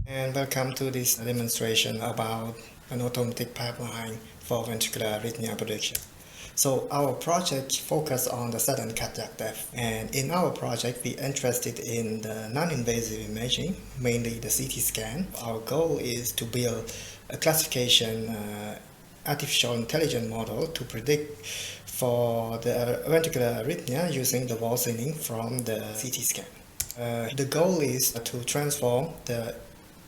And welcome to this demonstration about an automatic pipeline for ventricular arrhythmia prediction. So our project focused on the sudden cardiac death, and in our project we interested in the non-invasive imaging, mainly the CT scan. Our goal is to build a classification artificial intelligence model to predict for the ventricular arrhythmia using the worsening from the CT scan. The goal is to transform the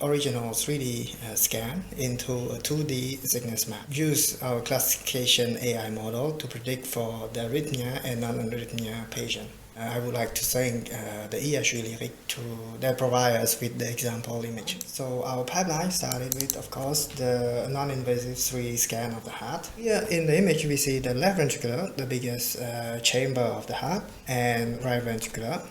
original 3D scan into a 2D sickness map. Use our classification AI model to predict for the arrhythmia and non-arrhythmia patient. I would like to thank the ESG to that provide us with the example image. So our pipeline started with, of course, the non-invasive 3D scan of the heart. Here in the image we see the left ventricular, the biggest chamber of the heart, and right ventricular,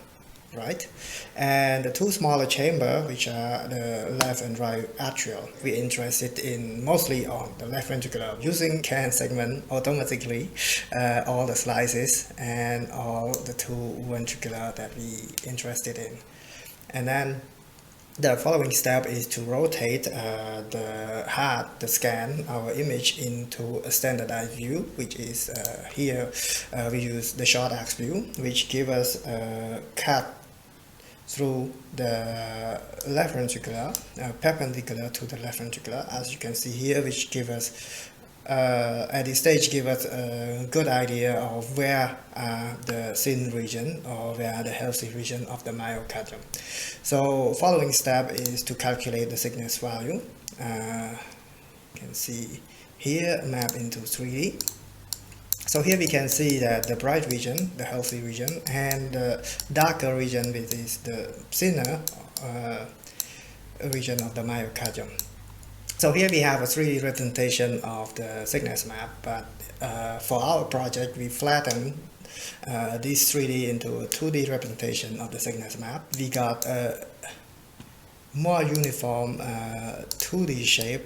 right, and the two smaller chambers, which are the left and right atrial. We're interested in mostly on the left ventricular. Using can segment automatically all the slices and all the two ventricular that we interested in. And then the following step is to rotate the heart, the scan, our image into a standardized view, which is here we use the short ax view, which gives us a cut through the left ventricular, perpendicular to the left ventricular, as you can see here, which give us at this stage give us a good idea of where the thin region or where the healthy region of the myocardium. So following step is to calculate the sickness value. You can see here map into 3D. So here we can see that the bright region, the healthy region, and the darker region, which is the thinner region of the myocardium. So here we have a 3D representation of the sickness map, but for our project we flattened this 3D into a 2D representation of the sickness map. We got a more uniform 2D shape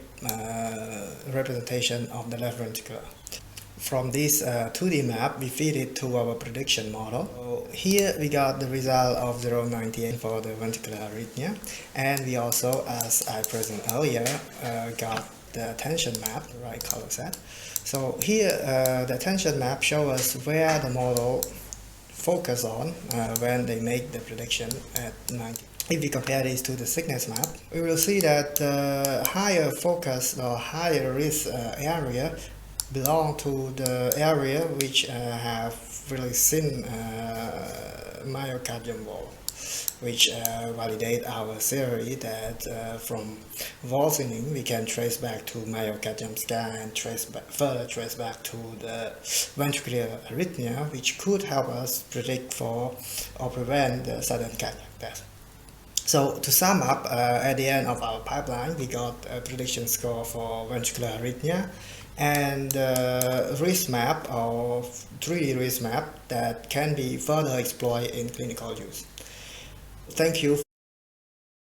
representation of the left ventricular. From this 2D map, we feed it to our prediction model. So here we got the result of 0.98 for the ventricular arrhythmia, and we also, as I presented earlier, got the attention map, the right color set. So here the attention map shows us where the model focus on when they make the prediction at 90. If we compare this to the sickness map, we will see that the higher focus or higher risk area belong to the area which have really thin myocardium wall, which validate our theory that from worsening we can trace back to myocardium scan and further trace back to the ventricular arrhythmia, which could help us predict for or prevent the sudden cardiac death. So to sum up, at the end of our pipeline, we got a prediction score for ventricular arrhythmia and risk map or 3D risk map that can be further exploited in clinical use. Thank you.